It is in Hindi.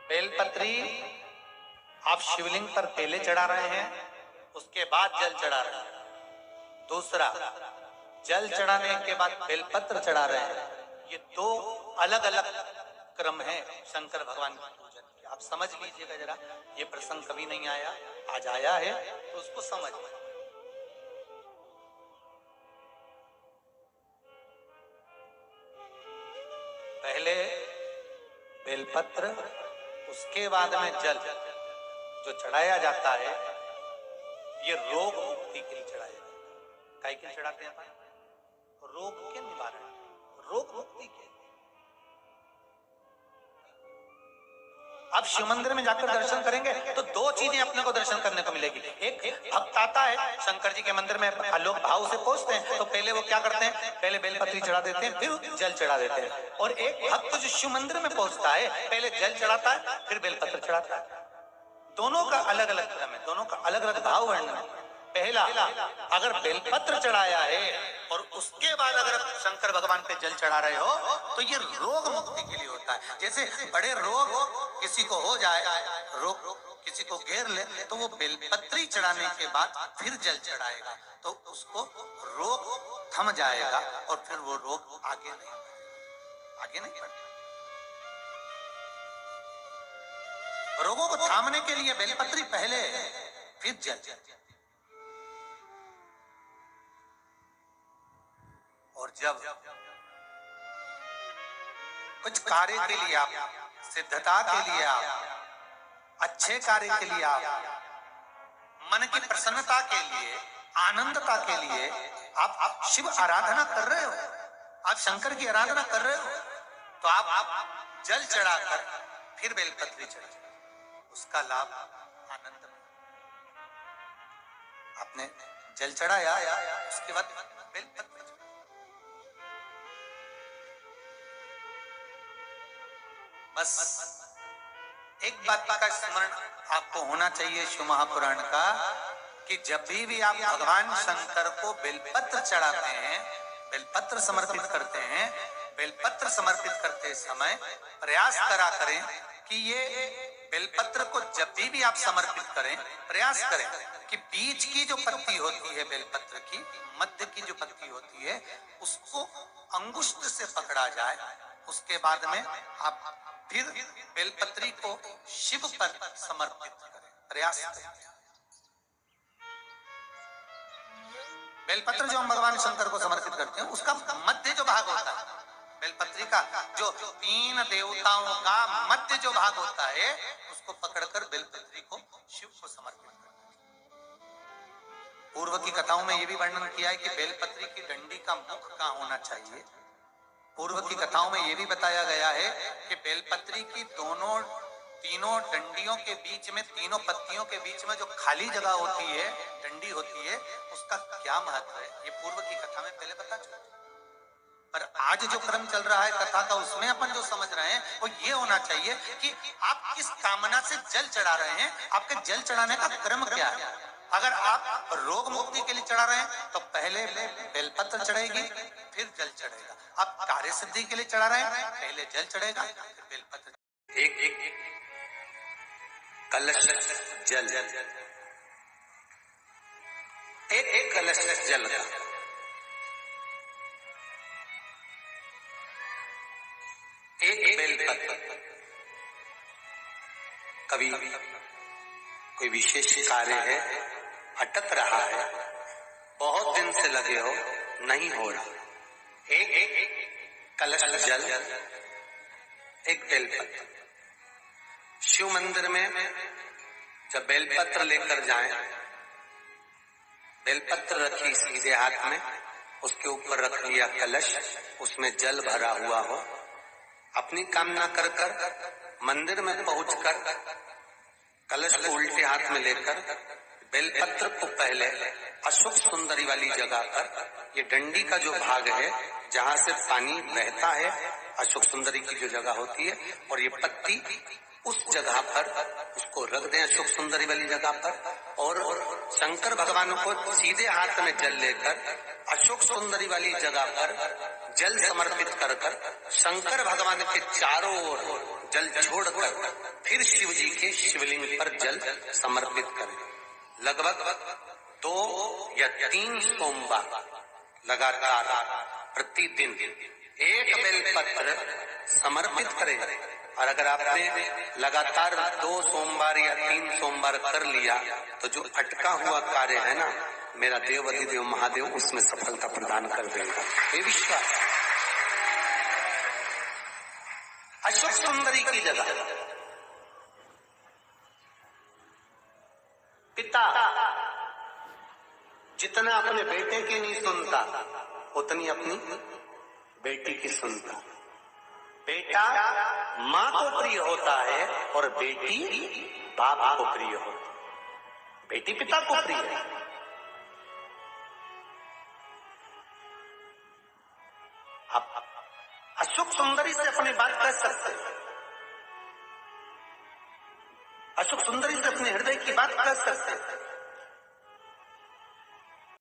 बेलपत्री आप शिवलिंग पर पहले चढ़ा रहे हैं, उसके बाद जल चढ़ा रहे हैं। दूसरा, जल चढ़ाने के बाद बेलपत्र चढ़ा रहे हैं। ये दो अलग अलग क्रम है शंकर भगवान की पूजन की। आप समझ लीजिएगा जरा, ये प्रसंग कभी नहीं आया, आज आया है तो उसको समझ। पहले बेलपत्र, उसके बाद में जल जो चढ़ाया जाता है, ये रोग मुक्ति के लिए चढ़ाया जाता है। काहे के लिए चढ़ाते हैं? रोग के निवारण, रोग मुक्ति के। आप शिव मंदिर में जाकर दर्शन करेंगे तो दो चीजें अपने को दर्शन करने को मिलेगी। एक, भक्त आता है शंकर जी के मंदिर में, लोग भाव से पहुंचते हैं तो पहले वो क्या करते हैं, पहले बेलपत्री चढ़ा देते हैं, फिर जल चढ़ा देते हैं। और एक भक्त जो शिव मंदिर में पहुंचता है, पहले जल चढ़ाता है, फिर बेलपत्र चढ़ाता है। दोनों का अलग अलग क्रम है, दोनों का अलग अलग भाव वर्णन है। पहला, अगर बेलपत्र चढ़ाया है और उसके बाद अगर शंकर भगवान पे जल चढ़ा रहे हो तो ये रोग मुक्ति के लिए होता है। जैसे बड़े रोग किसी को हो जाए, रोग किसी को घेर ले, तो वो बेलपत्री चढ़ाने के बाद फिर जल चढ़ाएगा तो उसको रोग थम जाएगा और फिर वो रोग आगे नहीं बढ़ेगा। रोगों को थामने के लिए बेलपत्री पहले, फिर जल। और जब कुछ कार्य के लिए आप, सिद्धता के लिए आप, अच्छे कार्य के लिए आप, मन की प्रसन्नता के लिए, आनंदता के लिए आप शिव आराधना कर रहे हो, आप शंकर की आराधना कर रहे हो, तो आप जल चढ़ाकर फिर बेलपत्री चढ़ाओ, उसका लाभ आनंद में। आपने जल चढ़ाया, उसके बाद बेलपत्री, बस एक बात का स्मरण आपको होना चाहिए शिव महापुराण का, कि जब भी आप भगवान शंकर को बेलपत्र चढ़ाते हैं, बेलपत्र समर्पित करते हैं, बेलपत्र समर्पित करते समय प्रयास करा करें कि ये बेलपत्र को जब भी आप समर्पित करें, प्रयास करें कि बीच की जो पत्ती होती है बेलपत्र की, मध्य की जो पत्ती होती है, उसको अंगुष्ठ से पकड़ा जाए। उसके बाद में आप फिर बेलपत्री को शिव पर समर्पित करें, प्रयास करें। बेलपत्र जो हम भगवान शंकर को समर्पित करते हैं, उसका मध्य जो भाग होता है, बेलपत्री का जो 3 देवताओं का मध्य जो भाग होता है, उसको पकड़कर बेलपत्री को शिव को समर्पित करते हैं। पूर्व की कथाओं में यह भी वर्णन किया है कि बेलपत्री की डंडी का मुख कहाँ होना चाहिए। पूर्व की कथाओं में यह भी बताया गया है कि बेलपत्री की तीनों डंडियों के बीच में, तीनों पत्तियों के बीच में जो खाली जगह होती है, डंडी होती है, उसका क्या महत्व है, ये पूर्व की कथा में पहले बता चुका। पर आज जो क्रम चल रहा है कथा का, उसमें अपन जो समझ रहे हैं वो ये होना चाहिए कि आप किस कामना से जल चढ़ा रहे हैं, आपके जल चढ़ाने का क्रम क्या है। अगर आप रोग मुक्ति के लिए चढ़ा रहे हैं तो पहले बेलपत्र चढ़ेगी, फिर जल चढ़ेगा। आप कार्य सिद्धि के लिए चढ़ा रहे हैं, पहले जल चढ़ेगा, फिर बेलपत्र। एक कलश जल, एक कलश जल का एक बेलपत्र। कभी कोई विशेष कार्य है, अटक रहा है, बहुत दिन से लगे हो, नहीं हो रहा, एक कलश जल, एक बेलपत्र। शिव मंदिर में जब बेलपत्र लेकर जाएं, बेलपत्र रखी सीधे हाथ में, उसके ऊपर रख लिया कलश, उसमें जल भरा हुआ हो, अपनी कामना कर मंदिर में पहुंचकर कलश को उल्टे हाथ में लेकर बेलपत्र को पहले अशोक सुंदरी वाली जगह पर, ये डंडी का जो भाग है जहां से पानी बहता है, अशोक सुंदरी की जो जगह होती है, और ये पत्ती उस जगह पर उसको रख दें, अशोक सुंदरी वाली जगह पर। और शंकर भगवान को सीधे हाथ में जल लेकर अशोक सुंदरी वाली जगह पर जल समर्पित कर शंकर भगवान के चारों ओर जल छोड़कर फिर फिर शिव जी के शिवलिंग पर जल समर्पित करें। लगभग 2 या 3 सोमवार लगातार प्रतिदिन एक बेलपत्र समर्पित करें। और अगर आपने लगातार 2 सोमवार या 3 सोमवार कर लिया तो जो अटका हुआ कार्य है ना, मेरा देव अधिदेव महादेव उसमें सफलता प्रदान कर देगा। ये विश्वास। अशोक सुंदरी की जगह पिता जितना अपने बेटे की नहीं सुनता उतनी अपनी बेटी की सुनता। बेटा माँ को प्रिय होता है और बेटी बाप को प्रिय होती है। बेटी पिता को प्रिय है। आप अशोक सुंदरी से अपनी बात कह सकते हैं, अशोक सुंदरी से अपने हृदय की बात कह सकते हैं।